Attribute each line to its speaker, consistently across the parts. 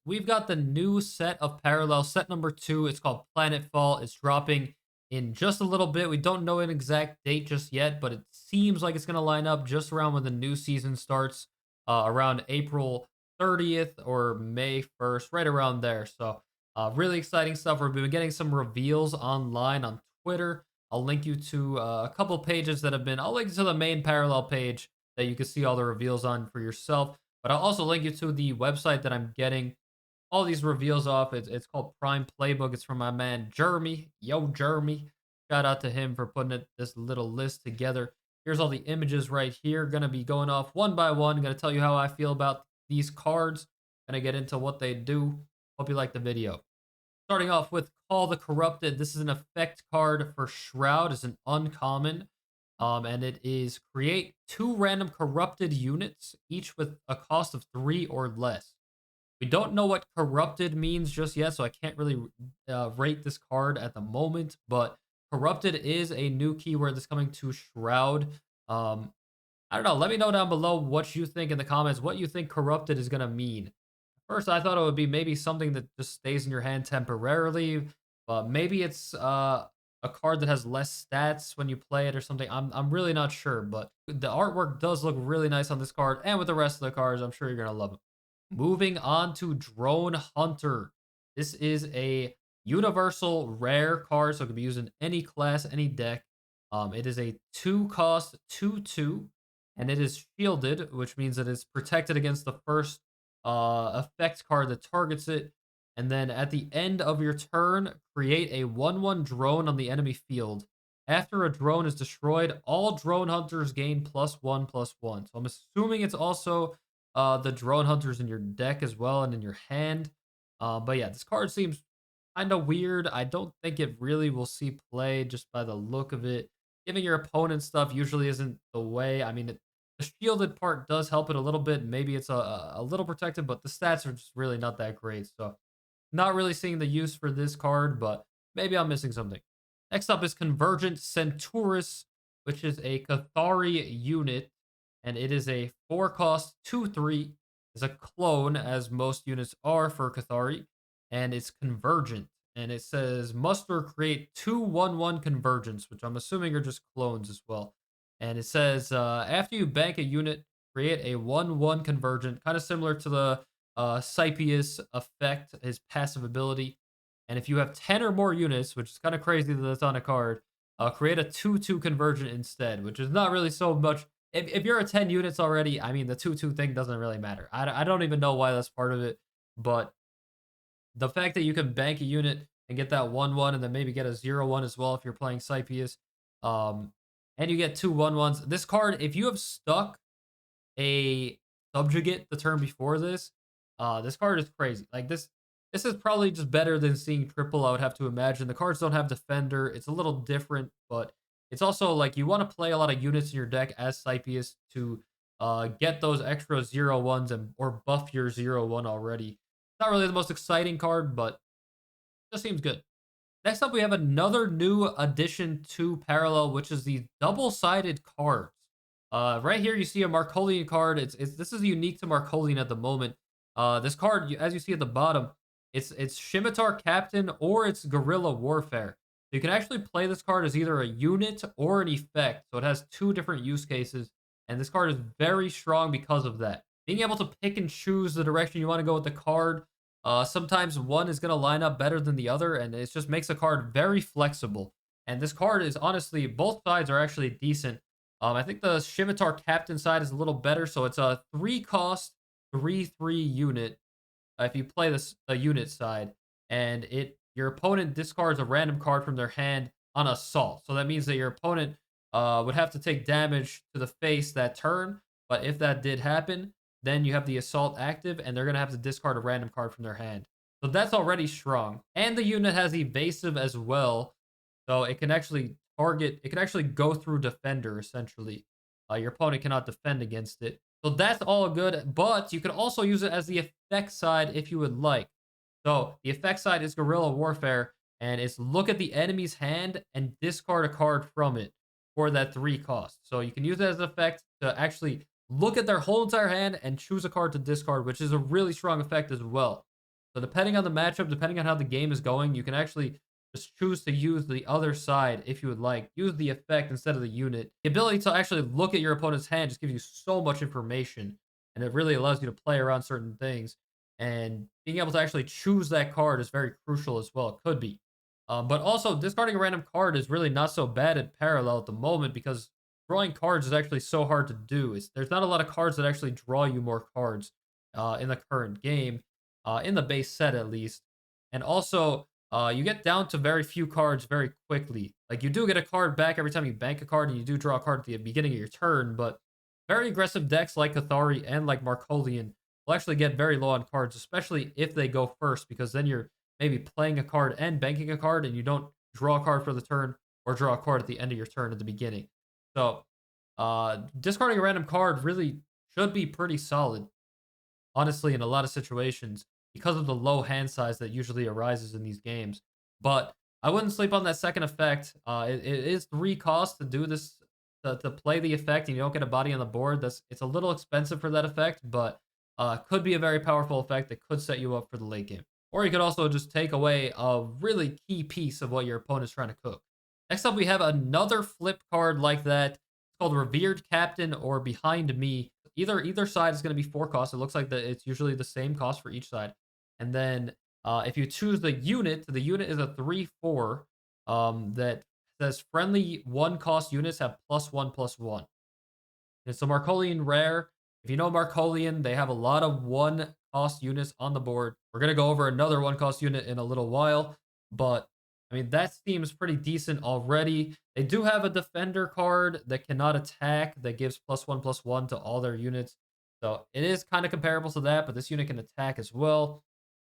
Speaker 1: we've got the new set of Parallel, set number 2. It's called Planetfall. It's dropping in just a little bit. We don't know an exact date just yet, but it seems like it's going to line up just around when the new season starts, around April 30th or May 1st, right around there. So, really exciting stuff. We've been getting some reveals online on Twitter. I'll link you to a couple pages that have been, I'll link to the main Parallel page that you can see all the reveals on for yourself. But I'll also link you to the website that I'm getting all these reveals off. It's called Prime Playbook. It's from my man Jeremy. Yo, Jeremy. Shout out to him for putting this little list together. Here's all the images right here. Gonna be going off one by one. Gonna tell you how I feel about these cards. Gonna get into what they do. Hope you like the video. Starting off with Call the Corrupted. This is an effect card for Shroud. It's an uncommon. And it is create 2 random corrupted units, each with a cost of 3 or less. We don't know what corrupted means just yet, so I can't really rate this card at the moment. But corrupted is a new keyword that's coming to Shroud. I don't know. Let me know down below what you think in the comments. What you think corrupted is gonna mean. First, I thought it would be maybe something that just stays in your hand temporarily, but maybe it's a card that has less stats when you play it or something. I'm really not sure, but the artwork does look really nice on this card, and with the rest of the cards, I'm sure you're gonna love them. Moving on to Drone Hunter. This is a universal rare card, so it can be used in any class, any deck. It is a 2-cost 2/2, and it is shielded, which means that it's protected against the first effect card that targets it. And then at the end of your turn, create a 1/1 drone on the enemy field. After a drone is destroyed, all drone hunters gain +1/+1. So I'm assuming it's also the drone hunters in your deck as well and in your hand. But yeah, this card seems kind of weird. I don't think it really will see play just by the look of it. Giving your opponent stuff usually isn't the way. I mean, the shielded part does help it a little bit. Maybe it's a little protected, but the stats are just really not that great. So not really seeing the use for this card, but maybe I'm missing something. Next up is Convergent Centaurus, which is a Cathari unit, and it is a 4-cost 2/3. It's a clone, as most units are for Cathari, and it's convergent. And it says muster create 2/1/1 convergence, which I'm assuming are just clones as well. And it says after you bank a unit, create a 1/1 convergent, kind of similar to the Cypius effect, his passive ability. And if you have 10 or more units, which is kind of crazy that that's on a card, create a 2/2 convergent instead, which is not really so much. If you're at 10 units already, I mean, the 2/2 thing doesn't really matter. I don't even know why that's part of it, but the fact that you can bank a unit and get that 1/1 and then maybe get a 0/1 as well if you're playing Cypius, um, and you get 2/1/1s. This card, if you have stuck a subjugate the turn before this, this card is crazy. Like this is probably just better than seeing triple, I would have to imagine. The cards don't have defender. It's a little different, but it's also like you want to play a lot of units in your deck as Cypius to get those extra 0/1s and or buff your 0/1 already. Not really the most exciting card, but just seems good. Next up, we have another new addition to Parallel, which is the double-sided cards. Right here, you see a Markolian card. This is unique to Markolian at the moment. This card, as you see at the bottom, it's Scimitar Captain or it's Guerrilla Warfare. So you can actually play this card as either a unit or an effect. So it has 2 different use cases, and this card is very strong because of that. Being able to pick and choose the direction you want to go with the card. Sometimes one is going to line up better than the other, and it just makes a card very flexible. And this card is honestly, both sides are actually decent. I think the Scimitar Captain side is a little better, so it's a 3-cost 3/3 unit. If you play this the unit side, and your opponent discards a random card from their hand on assault. So that means that your opponent would have to take damage to the face that turn. But if that did happen, then you have the assault active, and they're gonna have to discard a random card from their hand. So that's already strong. And the unit has evasive as well, so it can actually target. It can actually go through defender essentially. Your opponent cannot defend against it. So that's all good, but you can also use it as the effect side if you would like. So the effect side is Guerrilla Warfare, and it's look at the enemy's hand and discard a card from it for that 3 cost. So you can use it as an effect to actually look at their whole entire hand and choose a card to discard, which is a really strong effect as well. So depending on the matchup, depending on how the game is going, you can actually just choose to use the other side if you would like. Use the effect instead of the unit. The ability to actually look at your opponent's hand just gives you so much information, and it really allows you to play around certain things. And being able to actually choose that card is very crucial as well. It could be. But also, discarding a random card is really not so bad at parallel at the moment because drawing cards is actually so hard to do. There's not a lot of cards that actually draw you more cards in the current game, in the base set at least. And also, you get down to very few cards very quickly. Like you do get a card back every time you bank a card, and you do draw a card at the beginning of your turn. But very aggressive decks like Cathari and like Markolian will actually get very low on cards, especially if they go first, because then you're maybe playing a card and banking a card, and you don't draw a card for the turn or draw a card at the end of your turn at the beginning. So, discarding a random card really should be pretty solid, honestly, in a lot of situations because of the low hand size that usually arises in these games. But I wouldn't sleep on that second effect. It is 3 costs to do this, to play the effect, and you don't get a body on the board. It's a little expensive for that effect, but could be a very powerful effect that could set you up for the late game. Or you could also just take away a really key piece of what your opponent's trying to cook. Next up, we have another flip card like that. It's called Revered Captain or Behind Me. Either side is going to be 4 costs. It looks like that it's usually the same cost for each side. And then if you choose the unit is a 3/4 that says friendly 1 cost units have +1/+1. It's a Markolian rare. If you know Markolian, they have a lot of 1 cost units on the board. We're going to go over another 1 cost unit in a little while, but I mean, that seems pretty decent already. They do have a defender card that cannot attack that gives +1/+1 to all their units. So it is kind of comparable to that, but this unit can attack as well.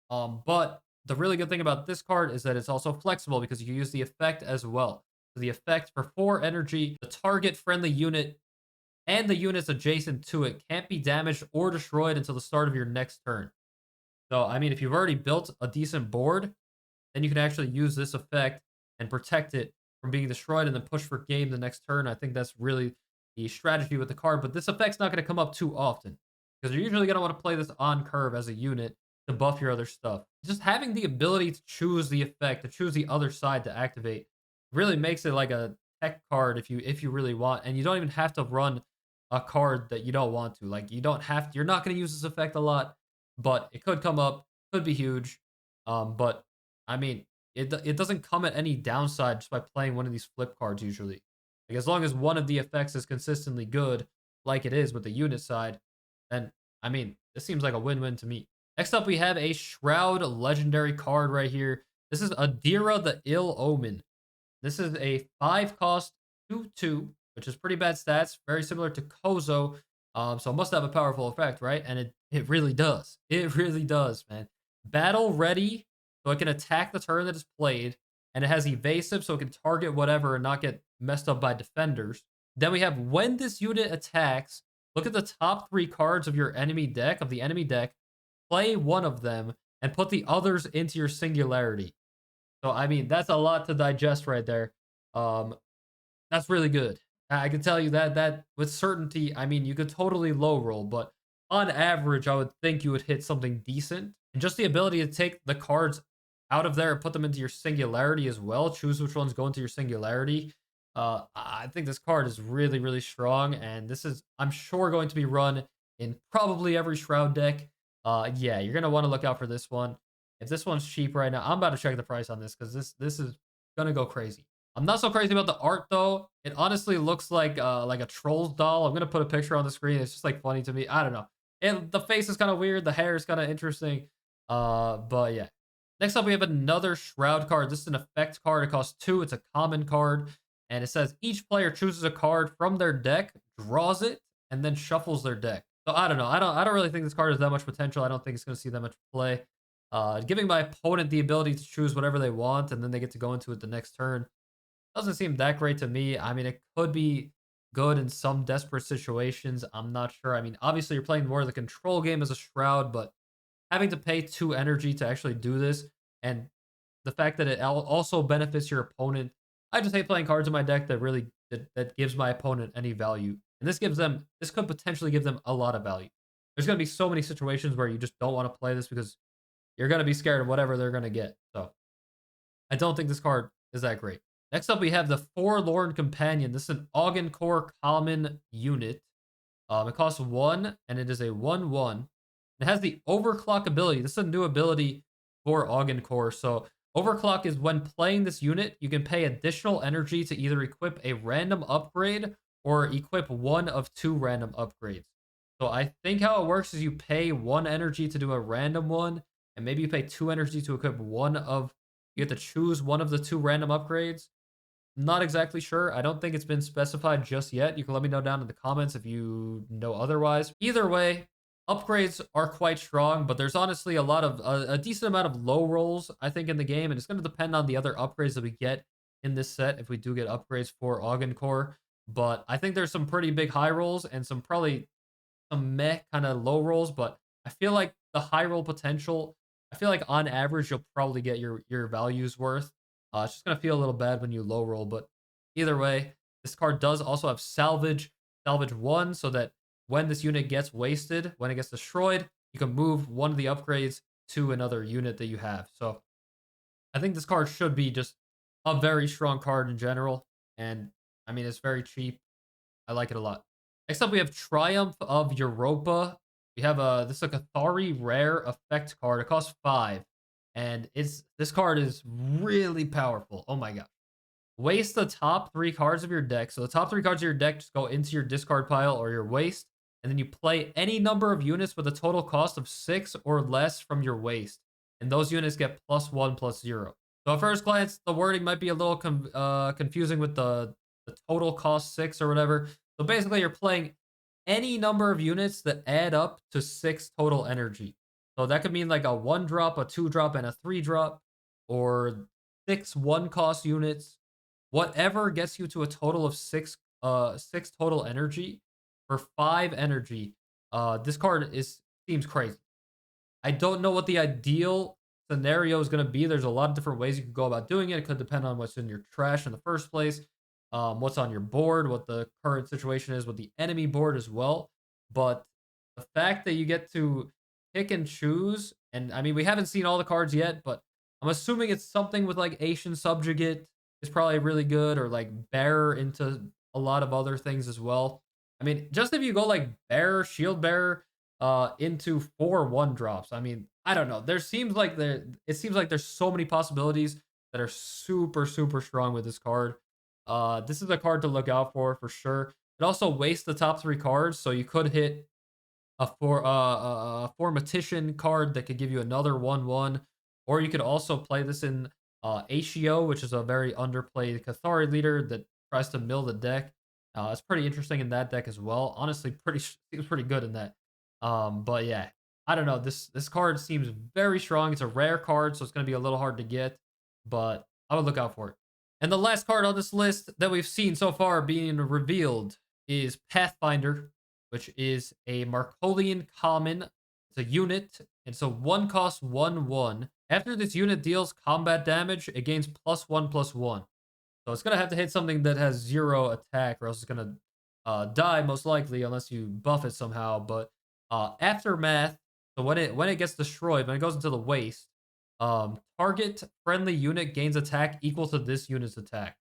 Speaker 1: But the really good thing about this card is that it's also flexible because you can use the effect as well. So the effect for 4 energy, the target friendly unit and the units adjacent to it can't be damaged or destroyed until the start of your next turn. So, I mean, if you've already built a decent board, then you can actually use this effect and protect it from being destroyed and then push for game the next turn. I think that's really the strategy with the card, but this effect's not going to come up too often because you're usually going to want to play this on curve as a unit to buff your other stuff. Just having the ability to choose the effect, to choose the other side to activate, really makes it like a tech card if you really want, and you don't even have to run a card that you don't want to. Like you don't have to, you're not going to use this effect a lot, but it could come up, could be huge. But I mean, it doesn't come at any downside just by playing one of these flip cards usually. Like as long as one of the effects is consistently good, like it is with the unit side, then I mean, this seems like a win-win to me. Next up, we have a Shroud legendary card right here. This is Adira the Ill Omen. This is a 5 cost 2/2, which is pretty bad stats, very similar to Kozo. So it must have a powerful effect, right? And it really does. It really does, man. Battle ready, so it can attack the turn that is played, and it has evasive, so it can target whatever and not get messed up by defenders. Then we have when this unit attacks, look at the top 3 cards of your enemy deck, play one of them, and put the others into your singularity. So I mean, that's a lot to digest right there. Um, that's really good. I can tell you that with certainty. I mean, you could totally low roll, but on average, I would think you would hit something decent. And just the ability to take the cards out of there and put them into your singularity as well. Choose which ones go into your singularity. I think this card is really, really strong, and this is, I'm sure, going to be run in probably every Shroud deck. Yeah, you're gonna want to look out for this one. If this one's cheap right now, I'm about to check the price on this because this is gonna go crazy. I'm not so crazy about the art though. It honestly looks like a Trolls doll. I'm gonna put a picture on the screen. It's just like funny to me. I don't know. And the face is kind of weird. The hair is kind of interesting. But yeah. Next up, we have another Shroud card. This is an effect card. It costs 2. It's a common card, and it says each player chooses a card from their deck, draws it, and then shuffles their deck. So I don't know. I don't really think this card has that much potential. I don't think it's gonna see that much play. Giving my opponent the ability to choose whatever they want, and then they get to go into it the next turn doesn't seem that great to me. I mean, it could be good in some desperate situations. I'm not sure. I mean, obviously, you're playing more of the control game as a Shroud, but having to pay 2 energy to actually do this, and the fact that it also benefits your opponent. I just hate playing cards in my deck that really that gives my opponent any value. And this could potentially give them a lot of value. There's going to be so many situations where you just don't want to play this because you're gonna be scared of whatever they're gonna get. So I don't think this card is that great. Next up, we have the Forlorn Companion. This is an Augen Core common unit. It costs 1, and it is a 1/1. It has the Overclock ability. This is a new ability for Augen Core. So, Overclock is when playing this unit, you can pay additional energy to either equip a random upgrade or equip one of 2 random upgrades. So, I think how it works is you pay 1 energy to do a random one, and maybe you pay 2 energy to equip one of you have to choose one of the 2 random upgrades. Not exactly sure. I don't think it's been specified just yet. You can let me know down in the comments if you know otherwise. Either way, upgrades are quite strong, but there's honestly a lot of a decent amount of low rolls, I think, in the game, and it's going to depend on the other upgrades that we get in this set if we do get upgrades for Augen Core. But I think there's some pretty big high rolls and some probably some meh kind of low rolls, but I feel like the high roll potential, I feel like on average you'll probably get your values worth. It's just gonna feel a little bad when you low roll, but either way, this card does also have salvage 1, so that when this unit gets wasted, when it gets destroyed, you can move one of the upgrades to another unit that you have. So I think this card should be just a very strong card in general, and I mean it's very cheap. I like it a lot. Next up, we have Triumph of Europa. We have this is a Cathari rare effect card. It costs 5, and it's this card is really powerful. Oh my god! Waste the top 3 cards of your deck. So the top 3 cards of your deck just go into your discard pile or your waste, and then you play any number of units with a total cost of 6 or less from your waste, and those units get +1/+0. So at first glance, the wording might be a little confusing with the total cost 6 or whatever. So basically, you're playing any number of units that add up to 6 total energy. So that could mean like a 1 drop, a 2 drop, and a 3 drop, or 6 1 cost units. Whatever gets you to a total of 6 total energy for 5 energy. This card is seems crazy. I don't know what the ideal scenario is going to be. There's a lot of different ways you can go about doing it. It could depend on what's in your trash in the first place, what's on your board, what the current situation is with the enemy board as well. But the fact that you get to pick and choose, and I mean, we haven't seen all the cards yet, but I'm assuming it's something with like Asian Subjugate is probably really good, or like Bearer into a lot of other things as well. I mean, just if you go like Bearer, Shield Bearer, into 4 1 drops. I mean, I don't know. It seems like there's so many possibilities that are super, super strong with this card. This is a card to look out for sure. It also wastes the top 3 cards, so you could hit a Formatician card that could give you another 1/1, or you could also play this in Ashio, which is a very underplayed Cathari leader that tries to mill the deck. It's pretty interesting in that deck as well. Honestly, seems pretty good in that. But yeah, I don't know. This card seems very strong. It's a rare card, so it's going to be a little hard to get, but I would look out for it. And the last card on this list that we've seen so far being revealed is Pathfinder, which is a Markolian common. It's a unit. It's a 1 cost 1/1. After this unit deals combat damage, it gains +1/+1. So it's gonna have to hit something that has 0 attack, or else it's gonna die most likely, unless you buff it somehow. But aftermath. So when it gets destroyed, when it goes into the waste, target friendly unit gains attack equal to this unit's attack.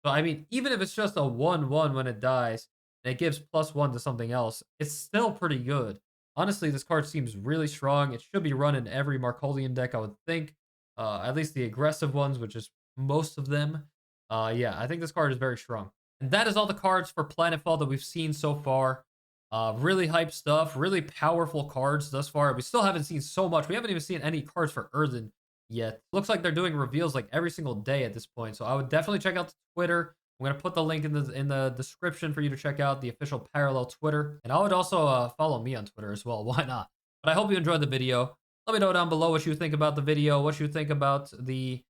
Speaker 1: So I mean, even if it's just a 1/1 when it dies, and it gives +1 to something else, it's still pretty good. Honestly, this card seems really strong. It should be run in every Markolian deck, I would think. At least the aggressive ones, which is most of them. Yeah, I think this card is very strong. And that is all the cards for Planetfall that we've seen so far. Really hype stuff, really powerful cards thus far. We still haven't seen so much. We haven't even seen any cards for Earthen yet. Looks like they're doing reveals like every single day at this point. So I would definitely check out the Twitter. I'm gonna put the link in the description for you to check out the official Parallel Twitter, and I would also follow me on Twitter as well. Why not? But I hope you enjoyed the video. Let me know down below what you think about the video, what you think about the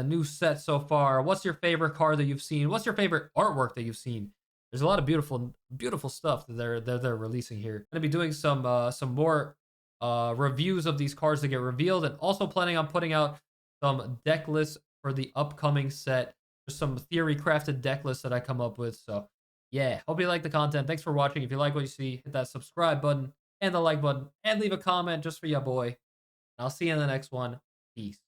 Speaker 1: new set so far. What's your favorite card that you've seen? What's your favorite artwork that you've seen? There's a lot of beautiful stuff that they're releasing here. I'm gonna be doing some more reviews of these cards that get revealed, and also planning on putting out some deck lists for the upcoming set. Just some theory crafted deck lists that I come up with. So yeah, hope you like the content. Thanks for watching. If you like what you see, hit that subscribe button and the like button, and leave a comment just for your boy. I'll see you in the next one. Peace.